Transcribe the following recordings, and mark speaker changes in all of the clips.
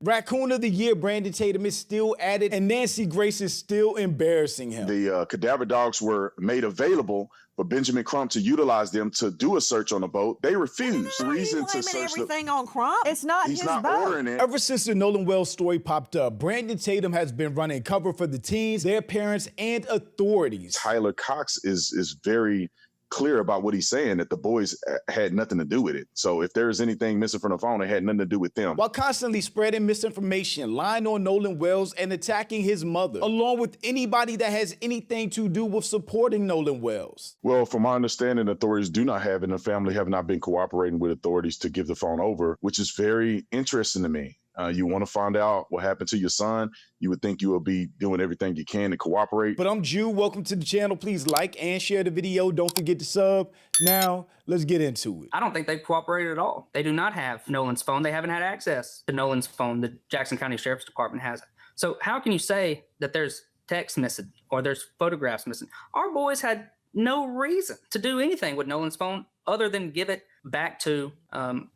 Speaker 1: Raccoon of the Year, Brandon Tatum is still at it, and Nancy Grace is still embarrassing him.
Speaker 2: The cadaver dogs were made available for Benjamin Crump to utilize them to do a search on the boat. They refused.
Speaker 3: Reason to search everything on Crump. It's not
Speaker 2: He's
Speaker 3: his
Speaker 2: not
Speaker 3: boat.
Speaker 2: ordering it.
Speaker 1: Ever since the Nolan Wells story popped up, Brandon Tatum has been running cover for the teens, their parents, and authorities.
Speaker 2: Tyler Cox is very clear about what he's saying, that the boys had nothing to do with it. So if there's anything missing from the phone, it had nothing to do with them.
Speaker 1: While constantly spreading misinformation, lying on Nolan Wells, and attacking his mother, along with anybody that has anything to do with supporting Nolan Wells.
Speaker 2: Well, from my understanding, authorities do not have, and the family have not been cooperating with authorities to give the phone over, which is very interesting to me. You want to find out what happened to your son. You would think you will be doing everything you can to cooperate.
Speaker 1: But I'm Jew. Welcome to the channel. Please like and share the video. Don't forget to sub. Now, let's get into it.
Speaker 4: I don't think they've cooperated at all. They do not have Nolan's phone. They haven't had access to Nolan's phone. The Jackson County Sheriff's Department has it. So how can you say that there's text missing or there's photographs missing? Our boys had no reason to do anything with Nolan's phone other than give it back to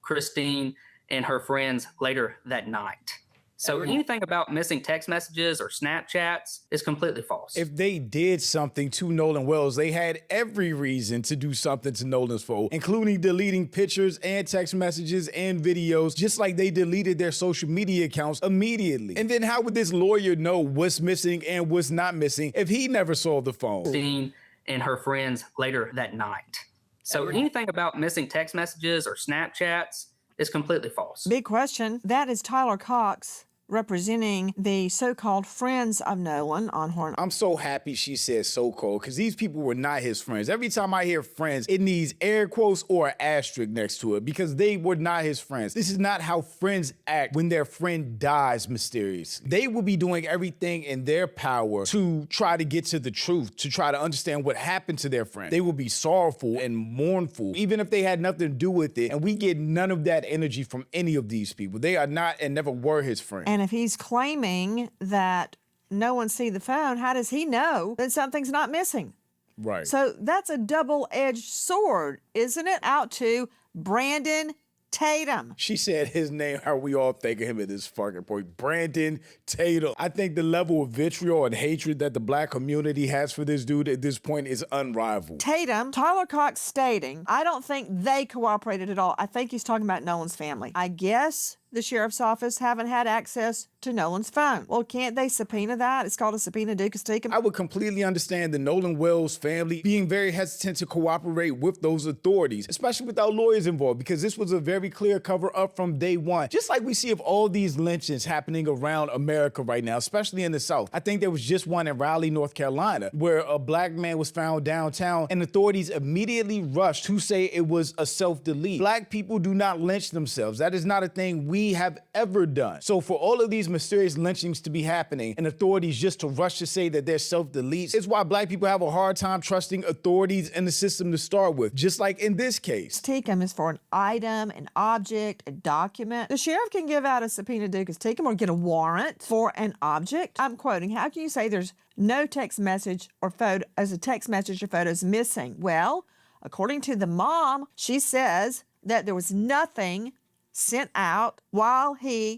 Speaker 4: Christine and her friends later that night. So anything about missing text messages or Snapchats is completely false.
Speaker 1: If they did something to Nolan Wells, they had every reason to do something to Nolan's phone, including deleting pictures and text messages and videos, just like they deleted their social media accounts immediately. And then how would this lawyer know what's missing and what's not missing if he never saw the phone?
Speaker 4: Christine and her friends later that night. So anything about missing text messages or Snapchats is completely false.
Speaker 3: Big question. That is Tyler Cox representing the so-called friends of Nolan on Horn.
Speaker 1: I'm so happy she said so-called, because these people were not his friends. Every time I hear friends, it needs air quotes or an asterisk next to it, because they were not his friends. This is not how friends act when their friend dies mysteriously. They will be doing everything in their power to try to get to the truth, to try to understand what happened to their friend. They will be sorrowful and mournful, even if they had nothing to do with it, and we get none of that energy from any of these people. They are not and never were his friends.
Speaker 3: And if he's claiming that no one see the phone, how does he know that something's not missing?
Speaker 1: Right.
Speaker 3: So that's a double-edged sword, isn't it? Out to Brandon Tatum.
Speaker 1: She said his name, how we all think of him at this fucking point, Brandon Tatum. I think the level of vitriol and hatred that the black community has for this dude at this point is unrivaled.
Speaker 3: Tatum, Tyler Cox stating, I don't think they cooperated at all. I think he's talking about Nolan's family. I guess the sheriff's office haven't had access to Nolan's phone. Well, can't they subpoena that? It's called a subpoena duces tecum.
Speaker 1: I would completely understand the Nolan Wells family being very hesitant to cooperate with those authorities, especially without lawyers involved, because this was a very clear cover up from day one. Just like we see of all these lynchings happening around America right now, especially in the South. I think there was just one in Raleigh, North Carolina, where a black man was found downtown and authorities immediately rushed to say it was a self-delete. Black people do not lynch themselves. That is not a thing we have ever done. So for all of these mysterious lynchings to be happening and authorities just to rush to say that they're self-deletes, is why black people have a hard time trusting authorities and the system to start with, just like in this case.
Speaker 3: Tecum is for an item, an object, a document. The sheriff can give out a subpoena duces tecum or get a warrant for an object. I'm quoting, how can you say there's no text message or photo, as a text message or photo is missing? Well, according to the mom, she says that there was nothing sent out while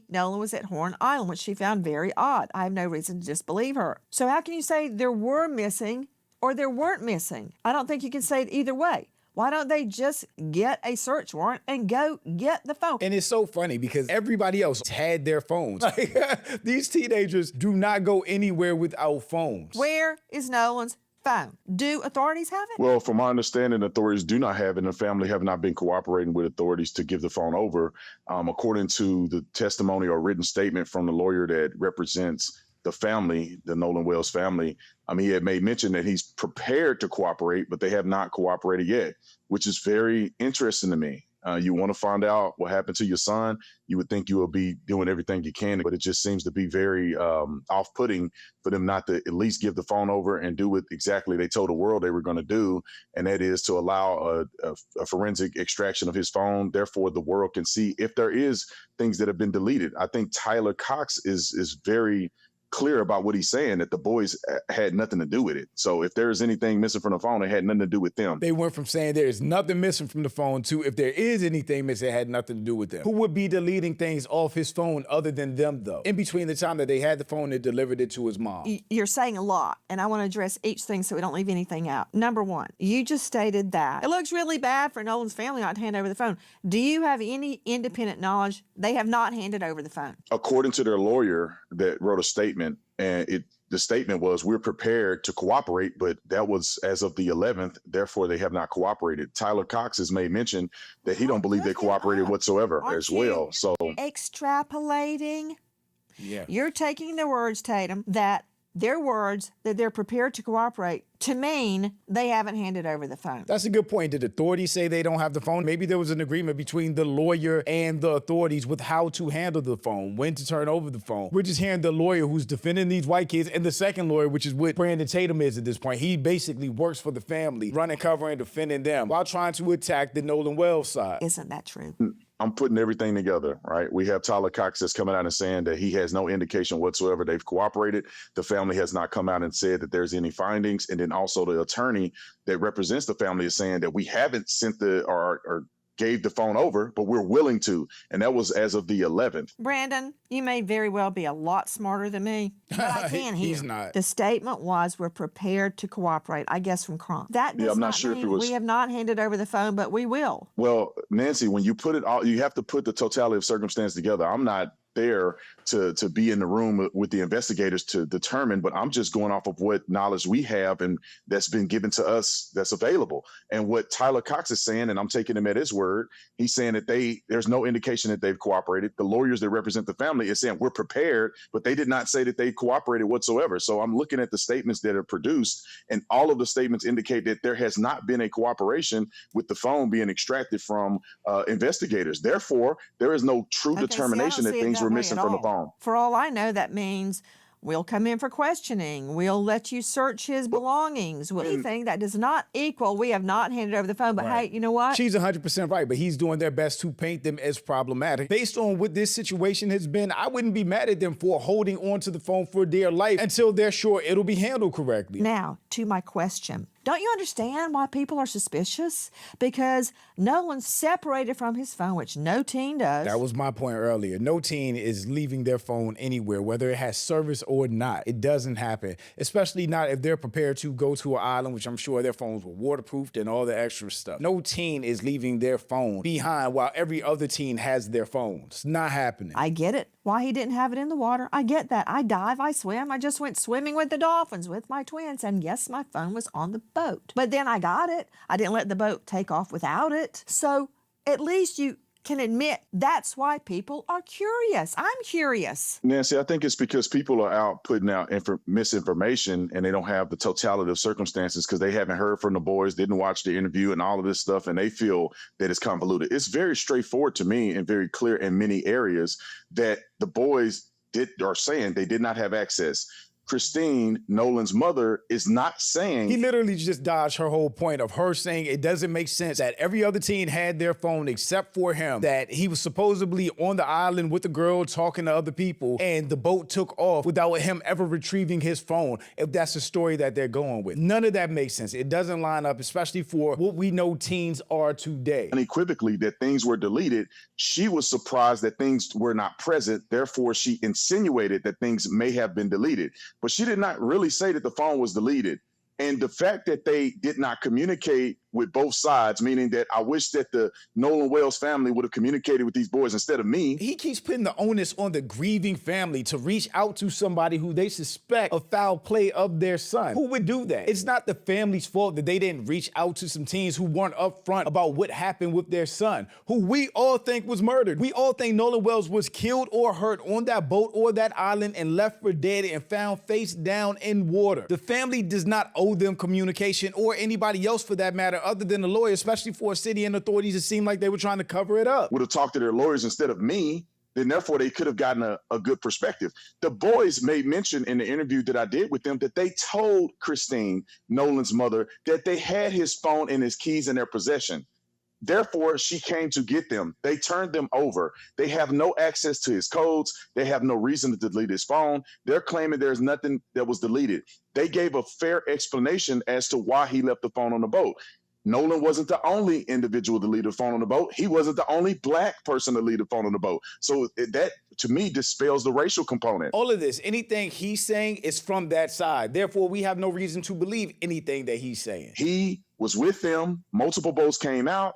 Speaker 3: Nolan was at Horn Island, which she found very odd. I have no reason to disbelieve her. So how can you say there were missing or there weren't missing? I don't think you can say it either way. Why don't they just get a search warrant and go get the phone?
Speaker 1: And it's so funny because everybody else had their phones. Like, these teenagers do not go anywhere without phones.
Speaker 3: Where is Nolan's phone? Do authorities have it?
Speaker 2: Well, from my understanding, authorities do not have it, and the family have not been cooperating with authorities to give the phone over. According to the testimony or written statement from the lawyer that represents the family, the Nolan Wells family, he had made mention that he's prepared to cooperate, but they have not cooperated yet, which is very interesting to me. You want to find out what happened to your son, you would think you will be doing everything you can, but it just seems to be very off-putting for them not to at least give the phone over and do what exactly they told the world they were going to do, and that is to allow a forensic extraction of his phone. Therefore, the world can see if there is things that have been deleted. I think Tyler Cox is very clear about what he's saying, that the boys had nothing to do with it. So if there is anything missing from the phone, it had nothing to do with them.
Speaker 1: They went from saying there is nothing missing from the phone to if there is anything missing, it had nothing to do with them. Who would be deleting things off his phone other than them, though? In between the time that they had the phone and delivered it to his mom.
Speaker 3: You're saying a lot, and I want to address each thing so we don't leave anything out. Number one, you just stated that it looks really bad for Nolan's family not to hand over the phone. Do you have any independent knowledge they have not handed over the phone?
Speaker 2: According to their lawyer that wrote a statement, and the statement was, we're prepared to cooperate, but that was as of the 11th. Therefore, they have not cooperated. Tyler Cox has made mention that he don't believe they cooperated whatsoever as well. So
Speaker 3: extrapolating.
Speaker 1: Yeah.
Speaker 3: You're taking the words, Tatum, that their words that they're prepared to cooperate to mean they haven't handed over the phone.
Speaker 1: That's a good point. Did authorities say they don't have the phone? Maybe there was an agreement between the lawyer and the authorities with how to handle the phone, when to turn over the phone. We're just hearing the lawyer who's defending these white kids and the second lawyer, which is what Brandon Tatum is at this point. He basically works for the family, running cover and defending them while trying to attack the Nolan Wells side.
Speaker 3: Isn't that true?
Speaker 2: I'm putting everything together, right? We have Tyler Cox that's coming out and saying that he has no indication whatsoever they've cooperated. The family has not come out and said that there's any findings. And then also the attorney that represents the family is saying that we haven't sent or gave the phone over, but we're willing to. And that was as of the 11th.
Speaker 3: Brandon, you may very well be a lot smarter than me, but I can hear.
Speaker 1: He's not.
Speaker 3: The statement was, we're prepared to cooperate, I guess from Crum. That does
Speaker 2: I'm not
Speaker 3: not
Speaker 2: sure if
Speaker 3: mean
Speaker 2: it was-
Speaker 3: we have not handed over the phone, but we will.
Speaker 2: Well, Nancy, when you put it all, you have to put the totality of circumstance together. I'm not there to be in the room with the investigators to determine, but I'm just going off of what knowledge we have and that's been given to us that's available. And what Tyler Cox is saying, and I'm taking him at his word, he's saying that there's no indication that they've cooperated. The lawyers that represent the family is saying we're prepared, but they did not say that they cooperated whatsoever. So I'm looking at the statements that are produced, and all of the statements indicate that there has not been a cooperation with the phone being extracted from investigators. Therefore, there is no true
Speaker 3: Okay, see, I
Speaker 2: determination
Speaker 3: don't
Speaker 2: that
Speaker 3: see it
Speaker 2: things
Speaker 3: that
Speaker 2: were
Speaker 3: way
Speaker 2: missing
Speaker 3: at
Speaker 2: from the
Speaker 3: all.
Speaker 2: phone.
Speaker 3: For all I know, that means we'll come in for questioning. We'll let you search his belongings. Anything that does not equal, we have not handed over the phone. But
Speaker 1: Right.
Speaker 3: hey, you know what?
Speaker 1: She's 100% right, but he's doing their best to paint them as problematic. Based on what this situation has been, I wouldn't be mad at them for holding on to the phone for dear life until they're sure it'll be handled correctly.
Speaker 3: Now, to my question. Don't you understand why people are suspicious? Because Nolan's separated from his phone, which no teen does.
Speaker 1: That was my point earlier. No teen is leaving their phone anywhere, whether it has service or not. It doesn't happen, especially not if they're prepared to go to an island, which I'm sure their phones were waterproofed and all the extra stuff. No teen is leaving their phone behind while every other teen has their phone. It's not happening.
Speaker 3: I get it. Why he didn't have it in the water. I get that. I dive, I swim. I just went swimming with the dolphins with my twins. And yes, my phone was on the boat. But then I got it. I didn't let the boat take off without it. So at least you can admit that's why people are curious. I'm curious.
Speaker 2: Nancy, I think it's because people are out putting out misinformation and they don't have the totality of circumstances because they haven't heard from the boys, didn't watch the interview and all of this stuff, and they feel that it's convoluted. It's very straightforward to me and very clear in many areas that the boys are saying they did not have access. Christine, Nolan's mother, is not saying...
Speaker 1: He literally just dodged her whole point of her saying it doesn't make sense that every other teen had their phone except for him, that he was supposedly on the island with the girl talking to other people, and the boat took off without him ever retrieving his phone, if that's the story that they're going with. None of that makes sense. It doesn't line up, especially for what we know teens are today.
Speaker 2: Unequivocally that things were deleted. She was surprised that things were not present. Therefore, she insinuated that things may have been deleted. But she did not really say that the phone was deleted. And the fact that they did not communicate with both sides, meaning that I wish that the Nolan Wells family would have communicated with these boys instead of me.
Speaker 1: He keeps putting the onus on the grieving family to reach out to somebody who they suspect of foul play of their son. Who would do that? It's not the family's fault that they didn't reach out to some teens who weren't upfront about what happened with their son, who we all think was murdered. We all think Nolan Wells was killed or hurt on that boat or that island and left for dead and found face down in water. The family does not owe them communication, or anybody else for that matter, other than the lawyer, especially for a city and authorities. It seemed like they were trying to cover it up.
Speaker 2: Would have talked to their lawyers instead of me, then therefore they could have gotten a good perspective. The boys made mention in the interview that I did with them that they told Christine, Nolan's mother, that they had his phone and his keys in their possession. Therefore, she came to get them. They turned them over. They have no access to his codes. They have no reason to delete his phone. They're claiming there's nothing that was deleted. They gave a fair explanation as to why he left the phone on the boat. Nolan wasn't the only individual to leave the phone on the boat. He wasn't the only black person to leave the phone on the boat. So that, to me, dispels the racial component.
Speaker 1: All of this, anything he's saying is from that side. Therefore, we have no reason to believe anything that he's saying.
Speaker 2: He was with them. Multiple boats came out.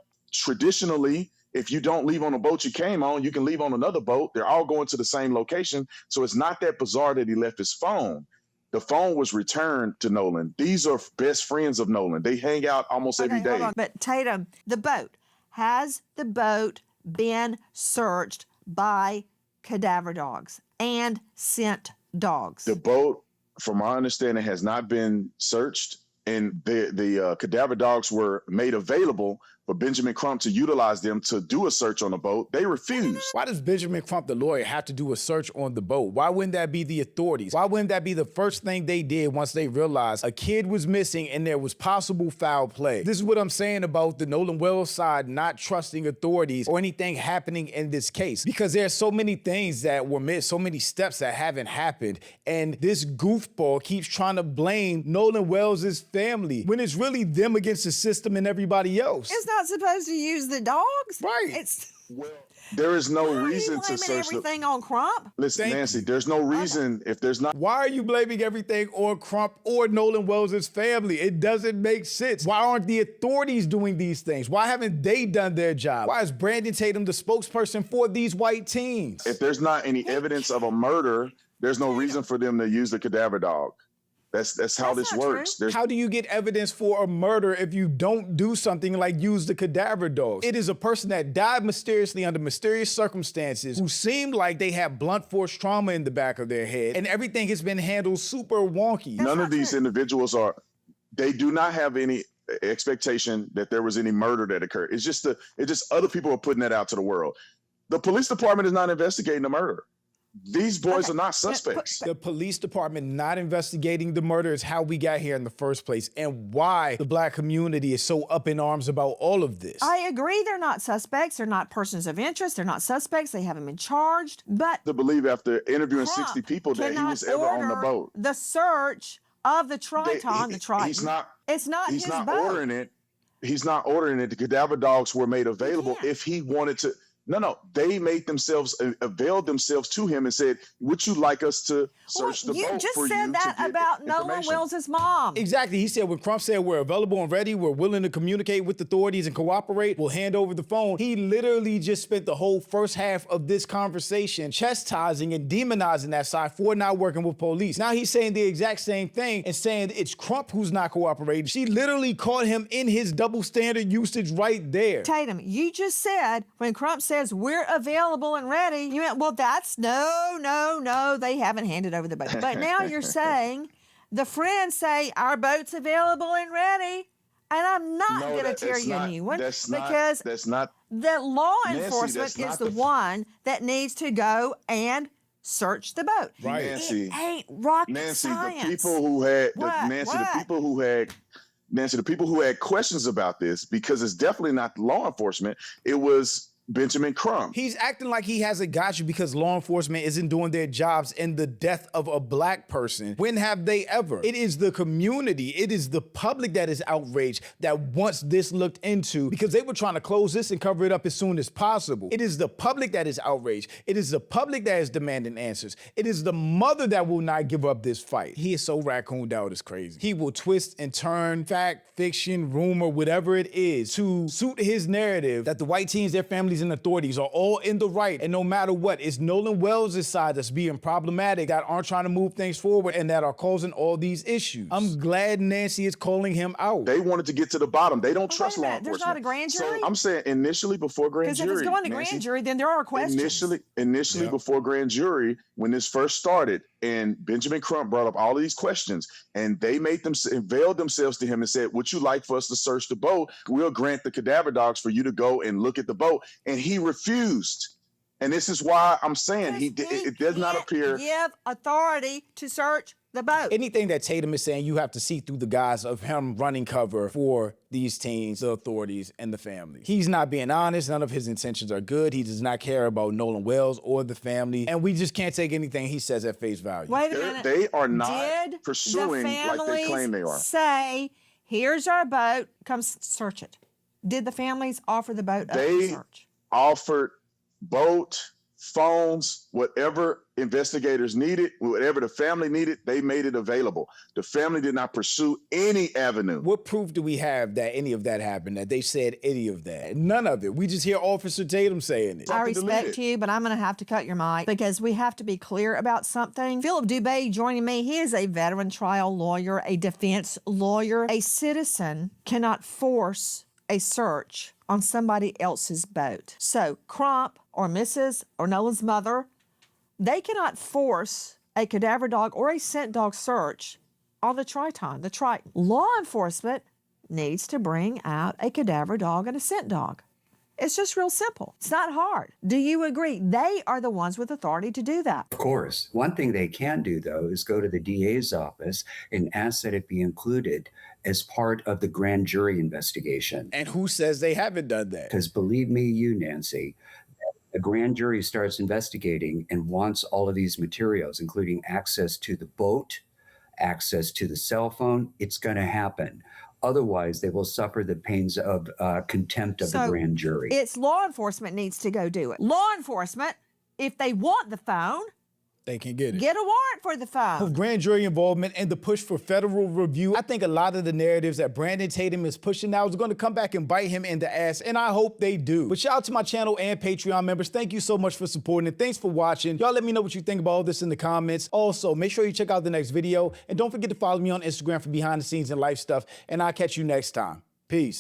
Speaker 2: Traditionally, if you don't leave on the boat you came on, you can leave on another boat. They're all going to the same location. So it's not that bizarre that he left his phone. The phone was returned to Nolan. These are best friends of Nolan. They hang out almost every day.
Speaker 3: Hold on. But Tatum, the boat, has the boat been searched by cadaver dogs and scent dogs?
Speaker 2: The boat, from my understanding, has not been searched, and the cadaver dogs were made available for Benjamin Crump to utilize them to do a search on the boat. They refused.
Speaker 1: Why does Benjamin Crump, the lawyer, have to do a search on the boat? Why wouldn't that be the authorities? Why wouldn't that be the first thing they did once they realized a kid was missing and there was possible foul play? This is what I'm saying about the Nolan Wells side not trusting authorities or anything happening in this case, because there's so many things that were missed, so many steps that haven't happened, and this goofball keeps trying to blame Nolan Wells' family when it's really them against the system and everybody else.
Speaker 3: It's not supposed to use the dogs.
Speaker 1: Right.
Speaker 3: It's
Speaker 2: There is no
Speaker 3: Why
Speaker 2: reason
Speaker 3: are you
Speaker 2: to
Speaker 3: blaming
Speaker 2: search
Speaker 3: everything on Crump?
Speaker 2: Listen,
Speaker 1: Thank
Speaker 2: Nancy, there's no reason if there's not.
Speaker 1: Why are you blaming everything on Crump or Nolan Wells' family? It doesn't make sense. Why aren't the authorities doing these things? Why haven't they done their job? Why is Brandon Tatum the spokesperson for these white teens?
Speaker 2: If there's not any evidence of a murder, there's no reason for them to use the cadaver dog. That's how
Speaker 3: That's
Speaker 2: this
Speaker 3: not
Speaker 2: works.
Speaker 3: true.
Speaker 1: How do you get evidence for a murder if you don't do something like use the cadaver dogs? It is a person that died mysteriously under mysterious circumstances who seemed like they had blunt force trauma in the back of their head, and everything has been handled super wonky.
Speaker 2: None
Speaker 3: not
Speaker 2: of these
Speaker 3: true.
Speaker 2: individuals they do not have any expectation that there was any murder that occurred. It's just other people are putting that out to the world. The police department is not investigating the murder. These boys are not suspects.
Speaker 1: The police department not investigating the murder is how we got here in the first place, and why the black community is so up in arms about all of this.
Speaker 3: I agree they're not suspects. They're not persons of interest. They're not suspects. They haven't been charged. But
Speaker 2: To believe after interviewing
Speaker 3: Crump
Speaker 2: 60 people that he
Speaker 3: cannot
Speaker 2: was ever on the
Speaker 3: order
Speaker 2: boat.
Speaker 3: the search of the Triton. The Triton.
Speaker 2: He's not.
Speaker 3: It's not
Speaker 2: He's
Speaker 3: his
Speaker 2: not
Speaker 3: boat.
Speaker 2: ordering it. He's not ordering it. The cadaver dogs were made available
Speaker 3: can't.
Speaker 2: if he wanted to. No, they made themselves availed themselves to him and said, "Would you like us to search the
Speaker 3: you
Speaker 2: boat
Speaker 3: just
Speaker 2: for
Speaker 3: said
Speaker 2: you
Speaker 3: that
Speaker 2: to get
Speaker 3: about Nolan
Speaker 2: information?"
Speaker 3: Wells' mom.
Speaker 1: Exactly. He said when Crump said we're available and ready, we're willing to communicate with authorities and cooperate, we'll hand over the phone. He literally just spent the whole first half of this conversation chastising and demonizing that side for not working with police. Now he's saying the exact same thing and saying it's Crump who's not cooperating. She literally caught him in his double standard usage right there.
Speaker 3: Tatum, you just said when Crump says we're available and ready, you went, well, that's no, they haven't handed over the boat. But now you're saying the friends say our boat's available and ready, and I'm not
Speaker 2: No,
Speaker 3: going to
Speaker 2: that's
Speaker 3: tear you a
Speaker 2: not-
Speaker 3: new one
Speaker 2: that's
Speaker 3: because
Speaker 2: That's not.
Speaker 3: the law
Speaker 2: Nancy,
Speaker 3: enforcement
Speaker 2: that's
Speaker 3: is
Speaker 2: not
Speaker 3: the
Speaker 2: the-
Speaker 3: one that needs to go and search the boat.
Speaker 1: Right.
Speaker 2: Nancy,
Speaker 3: It ain't rocket
Speaker 2: Nancy,
Speaker 3: science.
Speaker 2: the people who had
Speaker 3: What?
Speaker 2: the people who had questions about this, because it's definitely not law enforcement. It was Benjamin Crump.
Speaker 1: He's acting like he hasn't got you because law enforcement isn't doing their jobs in the death of a black person. When have they ever? It is the community, it is the public that is outraged that wants this looked into because they were trying to close this and cover it up as soon as possible. It is the public that is outraged. It is the public that is demanding answers. It is the mother that will not give up this fight. He is so raccooned out, it's crazy. He will twist and turn fact, fiction, rumor, whatever it is to suit his narrative that the white teens, their families, and authorities are all in the right, and no matter what, it's Nolan Wells' side that's being problematic, that aren't trying to move things forward, and that are causing all these issues. I'm glad Nancy is calling him out.
Speaker 2: They wanted to get to the bottom. They don't trust
Speaker 3: wait a
Speaker 2: law
Speaker 3: minute, there's
Speaker 2: enforcement.
Speaker 3: not a grand jury?
Speaker 2: So I'm saying initially before grand
Speaker 3: Because
Speaker 2: jury.
Speaker 3: if it's going to
Speaker 2: Nancy,
Speaker 3: grand jury, then there are questions.
Speaker 2: Initially
Speaker 1: Yeah.
Speaker 2: before grand jury, when this first started, and Benjamin Crump brought up all of these questions, and they made them availed themselves to him and said, "Would you like for us to search the boat? We'll grant the cadaver dogs for you to go and look at the boat." And he refused. And this is why I'm saying it does not
Speaker 3: can't
Speaker 2: appear.
Speaker 3: give authority to search the boat.
Speaker 1: Anything that Tatum is saying, you have to see through the guise of him running cover for these teens, the authorities, and the family. He's not being honest. None of his intentions are good. He does not care about Nolan Wells or the family. And we just can't take anything he says at face value.
Speaker 3: Wait a minute.
Speaker 2: They are not
Speaker 3: Did
Speaker 2: pursuing
Speaker 3: the
Speaker 2: like they claim they are.
Speaker 3: Say, here's our boat, come search it. Did the families offer the boat up to search?
Speaker 2: Offered boat, phones, whatever investigators needed, whatever the family needed, they made it available. The family did not pursue any avenue.
Speaker 1: What proof do we have that any of that happened, that they said any of that? None of it. We just hear Officer Tatum saying it.
Speaker 3: I respect
Speaker 2: deleted.
Speaker 3: you, but I'm going to have to cut your mic because we have to be clear about something. Philip Dubé joining me. He is a veteran trial lawyer, a defense lawyer. A citizen cannot force a search on somebody else's boat. So Crump or Mrs. or Nolan's mother, they cannot force a cadaver dog or a scent dog search on the Triton, the Triton. Law enforcement needs to bring out a cadaver dog and a scent dog. It's just real simple. It's not hard. Do you agree? They are the ones with authority to do that.
Speaker 5: Of course. One thing they can do, though, is go to the DA's office and ask that it be included as part of the grand jury investigation.
Speaker 1: And who says they haven't done that?
Speaker 5: Because believe me, Nancy, a grand jury starts investigating and wants all of these materials, including access to the boat, access to the cell phone. It's going to happen. Otherwise, they will suffer the pains of contempt of the grand jury.
Speaker 3: It's law enforcement needs to go do it. Law enforcement, if they want the phone,
Speaker 1: They can get it.
Speaker 3: get a warrant for the phone.
Speaker 1: With grand jury involvement and the push for federal review, I think a lot of the narratives that Brandon Tatum is pushing now is going to come back and bite him in the ass, and I hope they do. But shout out to my channel and Patreon members. Thank you so much for supporting it. Thanks for watching. Y'all let me know what you think about all this in the comments. Also, make sure you check out the next video, and don't forget to follow me on Instagram for behind the scenes and life stuff, and I'll catch you next time. Peace.